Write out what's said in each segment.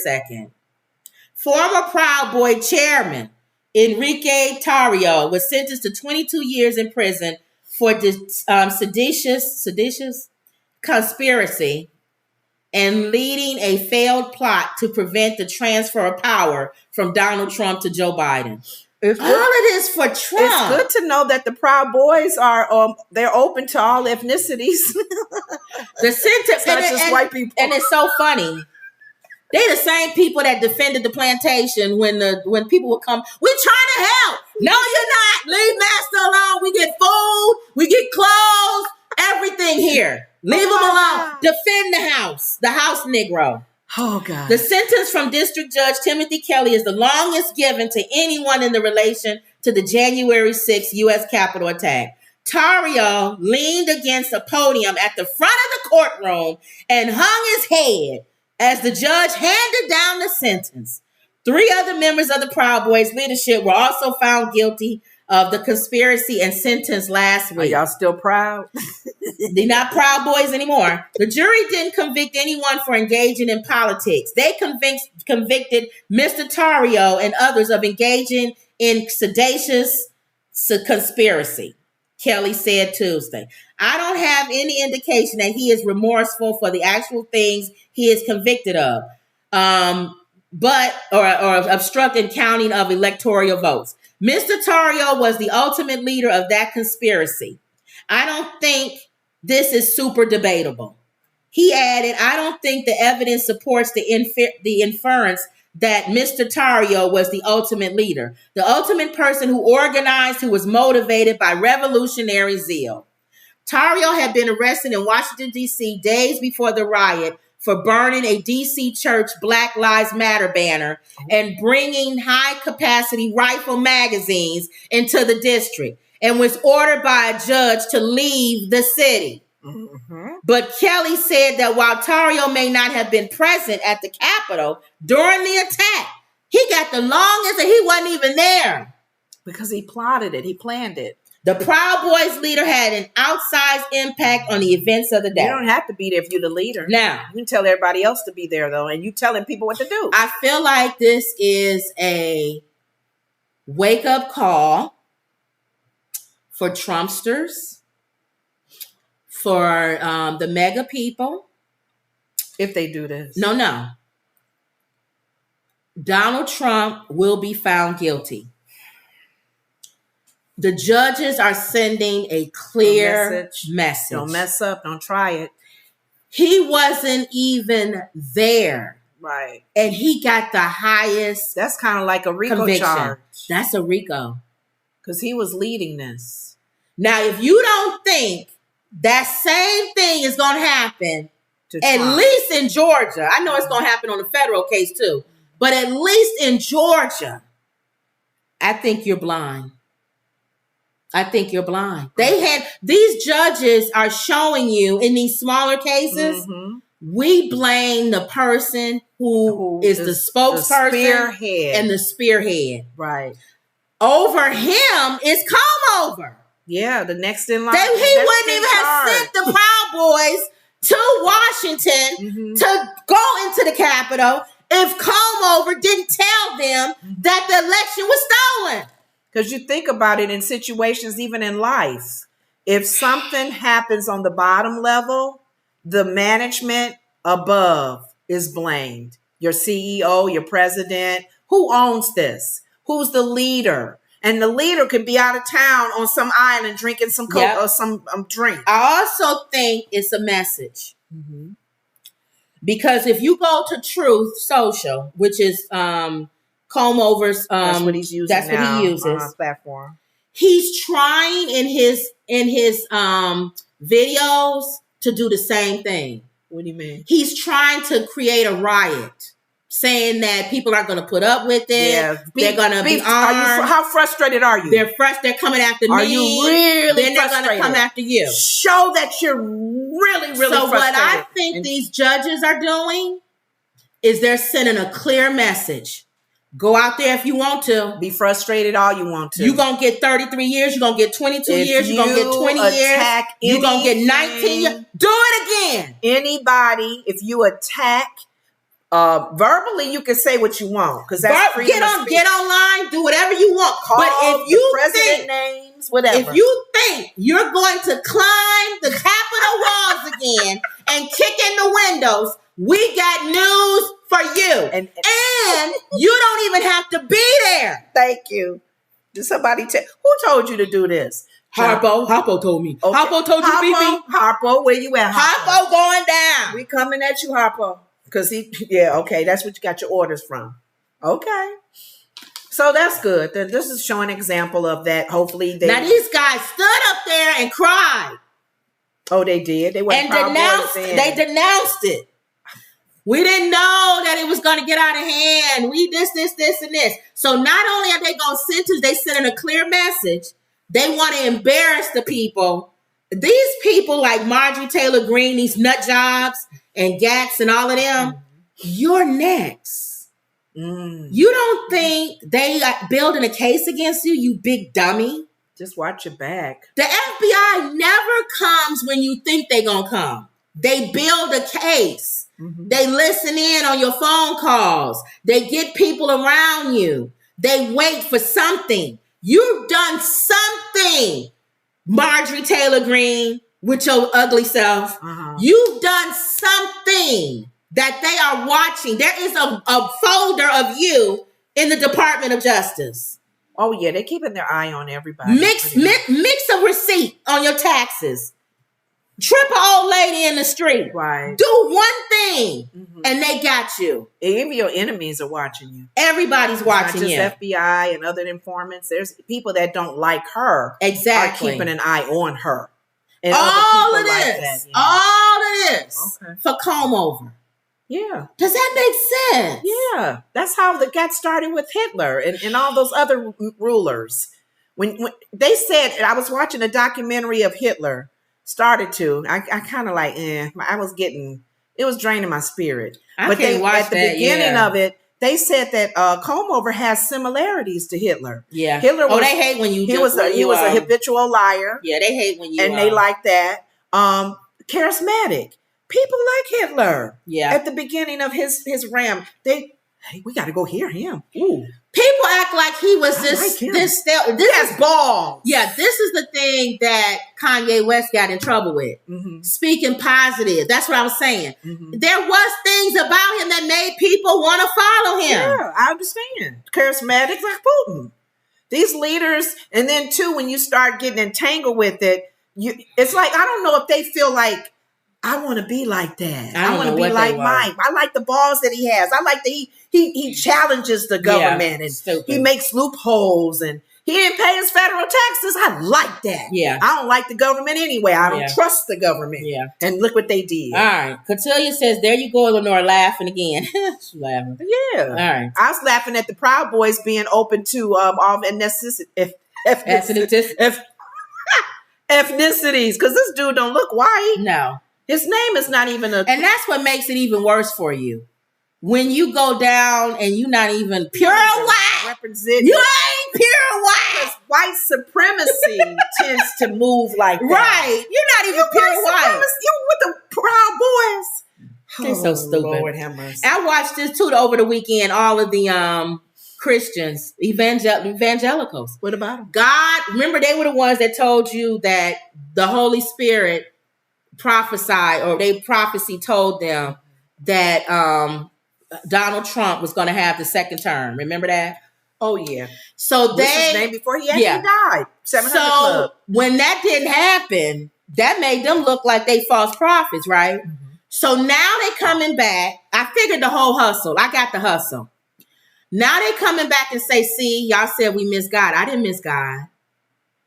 Second. Former Proud Boy chairman Enrique Tarrio was sentenced to 22 years in prison for seditious conspiracy and leading a failed plot to prevent the transfer of power from Donald Trump to Joe Biden. All it is for Trump. It's good to know that the Proud Boys are they're open to all ethnicities. The sentence, not just white people. And it's so funny. They the same people that defended the plantation when people would come. We're trying to help. No, you're not. Leave master alone. We get food. We get clothes. Everything here. Leave them alone. Defend the house Negro. Oh, God. The sentence from District Judge Timothy Kelly is the longest given to anyone in the relation to the January 6th U.S. Capitol attack. Tarrio leaned against a podium at the front of the courtroom and hung his head as the judge handed down the sentence. 3 other members of the Proud Boys leadership were also found guilty of the conspiracy and sentenced last week. Are y'all still proud? They're not Proud Boys anymore. The jury didn't convict anyone for engaging in politics. They convicted Mr. Tarrio and others of engaging in seditious conspiracy, Kelly said Tuesday. I don't have any indication that he is remorseful for the actual things he is convicted of, or obstructing counting of electoral votes. Mr. Tarrio was the ultimate leader of that conspiracy. I don't think this is super debatable. He added, I don't think the evidence supports the inference that Mr. Tarrio was the ultimate leader, the ultimate person who organized, who was motivated by revolutionary zeal. Tarrio had been arrested in Washington, D.C. days before the riot for burning a D.C. church Black Lives Matter banner and bringing high-capacity rifle magazines into the district, and was ordered by a judge to leave the city. Mm-hmm. But Kelly said that while Tarrio may not have been present at the Capitol during the attack, he got the longest and he wasn't even there. Because he plotted it. He planned it. The Proud Boys leader had an outsized impact on the events of the day. You don't have to be there if you're the leader. Now, you can tell everybody else to be there, though, and you telling people what to do. I feel like this is a wake-up call for Trumpsters, for the mega people. If they do this. No. Donald Trump will be found guilty. The judges are sending a clear message. Don't mess up. Don't try it. He wasn't even there. Right. And he got the highest. That's kind of like a RICO conviction. Charge. That's a RICO. Because he was leading this. Now, if you don't think that same thing is going to happen, at least in Georgia, I know it's going to happen on the federal case too, but at least in Georgia, I think you're blind. These judges are showing you in these smaller cases, we blame the person who is the spokesperson and the spearhead. Right. Over him is Comover. Yeah, the next in line. He wouldn't even have sent the Proud Boys to Washington to go into the Capitol if Comover didn't tell them that the election was stolen. Because you think about it in situations, even in life, if something happens on the bottom level, the management above is blamed. Your CEO, your president, who owns this? Who's the leader? And the leader could be out of town on some island drinking some Coke or some drink. I also think it's a message. Mm-hmm. Because if you go to Truth Social, which is Comover's, that's what he's using. That's what he uses. Platform. He's trying in his videos to do the same thing. What do you mean? He's trying to create a riot, saying that people aren't going to put up with it. Yeah, they're going to be armed. How frustrated are you? They're They're coming after me. Are you really Then they're going to come after you. Show that you're really, really frustrated. So what I think these judges are doing is they're sending a clear message. Go out there if you want to. Be frustrated all you want to. You're going to get 33 years. You're going to get 22 years. You're going to get 20 years. You're going to get 19 years. Do it again. Anybody, if you attack Verbally, you can say what you want because that's freedom of speech. Get online, do whatever you want. Call but if you president names, whatever. If you think you're going to climb the Capitol walls again and kick in the windows, we got news for you. And you don't even have to be there. Thank you. Did somebody who told you to do this? Harpo told me. Okay. Harpo told you to be me. Harpo, where you at? Harpo going down. We coming at you, Harpo. Because okay, that's what you got your orders from. Okay. So that's good. This is showing an example of that. Hopefully now these guys stood up there and cried. Oh, they did. They went and they denounced it. We didn't know that it was going to get out of hand. We this, and this. So not only are they going to sentence, they sending a clear message. They want to embarrass the people. These people like Marjorie Taylor Greene, these nut jobs and Gats and all of them, you're next. You don't think they are building a case against you, you big dummy? Just watch your back. The FBI never comes when you think they're going to come. They build a case. They listen in on your phone calls. They get people around you. They wait for something. You've done something, Marjorie Taylor Greene, with your ugly self. You've done something that they are watching. There is a folder of you in the Department of Justice. Oh, yeah. They're keeping their eye on everybody. Mix a receipt on your taxes. Trip an old lady in the street. Right. Do one thing, and they got you. Even your enemies are watching you. Everybody's watching you. Not just FBI and other informants. There's people that don't like her. Exactly. Are keeping an eye on her. And all of this. All of this. Okay. For comb over. Yeah. Does that make sense? Yeah. That's how it got started with Hitler and all those other rulers. When they said, I was watching a documentary of Hitler. Started to. I kind of like, I was getting, it was draining my spirit. But they at the beginning of it, they said that comb over has similarities to Hitler. Yeah. Hitler was, they hate when you he was a habitual liar. Yeah, they hate when you and they like that. Charismatic. People like Hitler. Yeah. At the beginning of his reign, we got to go hear him. Ooh. People act like he was this is ball. Yeah, this is the thing that Kanye West got in trouble with. Speaking positive. That's what I was saying. There was things about him that made people want to follow him. Yeah, I understand. Charismatic like Putin. These leaders, and then too, when you start getting entangled with it, it's like, I don't know if they feel like, I want to be like that. I want to be like Mike. I like the balls that he has. I like that he challenges the government and he makes loopholes and he didn't pay his federal taxes. I like that. Yeah. I don't like the government anyway. I don't trust the government. Yeah. And look what they did. All right. Cotillia says, there you go, Eleanor, laughing again. She's laughing. Yeah. All right. I was laughing at the Proud Boys being open to all ethnicities because this dude don't look white. No. His name is not even and that's what makes it even worse for you. When you go down and you're not even pure white. You ain't pure white. White supremacy tends to move like that. Right. You're not even pure white. You with the Proud Boys. They're so stupid. Lord have mercy. I watched this too over the weekend. All of the Christians, evangelicals. What about them? God, remember they were the ones that told you that the Holy Spirit prophesied, or prophecy told them that Donald Trump was going to have the second term. Remember that? Oh yeah. So what's his name before he actually died? 700 Club. When that didn't happen, that made them look like they false prophets, right? So now they coming back. I figured the whole hustle. I got the hustle. Now they coming back and say, see, y'all said we missed God. I didn't miss God.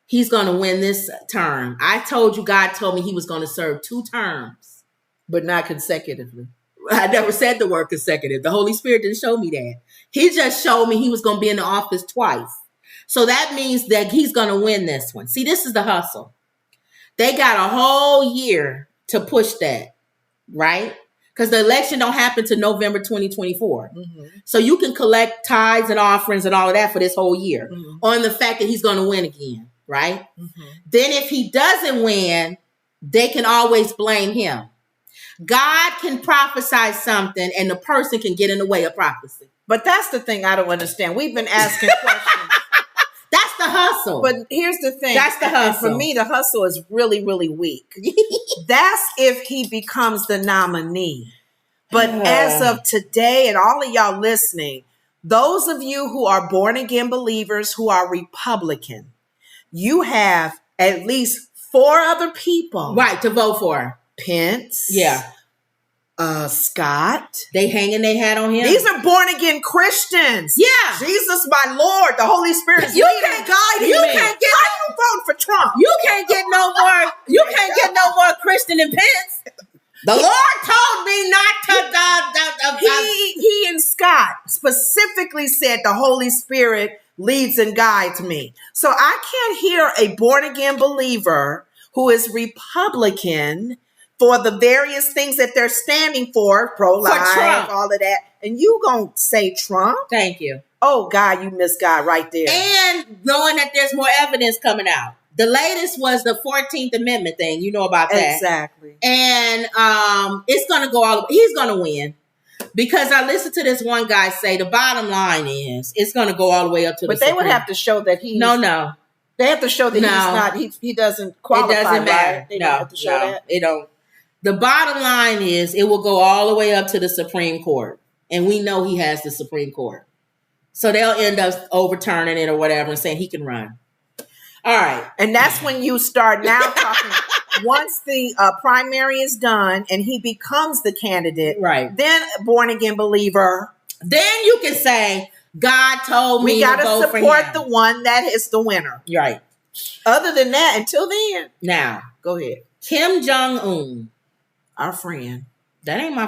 He's going to win this term. I told you, God told me he was going to serve 2 terms. But not consecutively. I never said the word consecutive. The Holy Spirit didn't show me that. He just showed me he was going to be in the office twice. So that means that he's going to win this one. See, this is the hustle. They got a whole year to push that, right? Because the election don't happen to November 2024. So you can collect tithes and offerings and all of that for this whole year on the fact that he's going to win again. Right? Then if he doesn't win, they can always blame him. God can prophesy something and the person can get in the way of prophecy. But that's the thing I don't understand. We've been asking questions. That's the hustle. But here's the thing. That's the hustle. And for me, the hustle is really, really weak. That's if he becomes the nominee. But as of today, and all of y'all listening, those of you who are born again believers who are Republican, you have at least 4 other people. Right, to vote for. Pence. Yeah. Scott. They hanging their hat on him. These are born again Christians. Yeah. Jesus, my Lord, the Holy Spirit is leading and guiding me. Can't get How you vote for Trump? You can't get no more. You can't get no more Christian than Pence. The Lord told me not to. He and Scott specifically said the Holy Spirit leads and guides me. So I can't hear a born again believer who is Republican for the various things that they're standing for, pro-life, all of that. And you gonna say Trump? Thank you. Oh, God, you missed God right there. And knowing that there's more evidence coming out. The latest was the 14th Amendment thing. You know about that. Exactly. And it's going to go all, he's going to win. Because I listened to this one guy say the bottom line is it's going to go all the way up to the But they would have to show that he's... No. They have to show that he's not, he doesn't qualify. It doesn't matter. Right? They don't have to show that. It don't. The bottom line is it will go all the way up to the Supreme Court. And we know he has the Supreme Court. So they'll end up overturning it or whatever and saying he can run. All right. And that's when you start now talking. Once the primary is done and he becomes the candidate, right? Then born again believer. Then you can say, God told me we got to support for the one that is the winner. Right. Other than that, until then. Now, go ahead. Kim Jong-un. Our friend. That ain't my